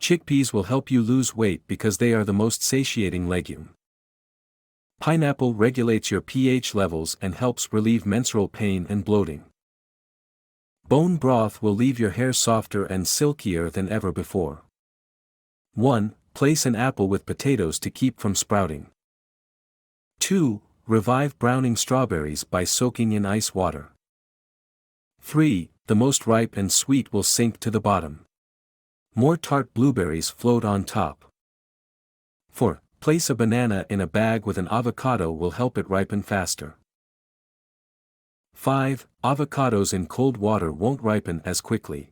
Chickpeas will help you lose weight because they are the most satiating legume. Pineapple regulates your pH levels and helps relieve menstrual pain and bloating. Bone broth will leave your hair softer and silkier than ever before. 1. Place an apple with potatoes to keep from sprouting. 2. Revive browning strawberries by soaking in ice water. 3. The most ripe and sweet will sink to the bottom. More tart blueberries float on top. 4. Place a banana in a bag with an avocado will help it ripen faster. 5. Avocados in cold water won't ripen as quickly.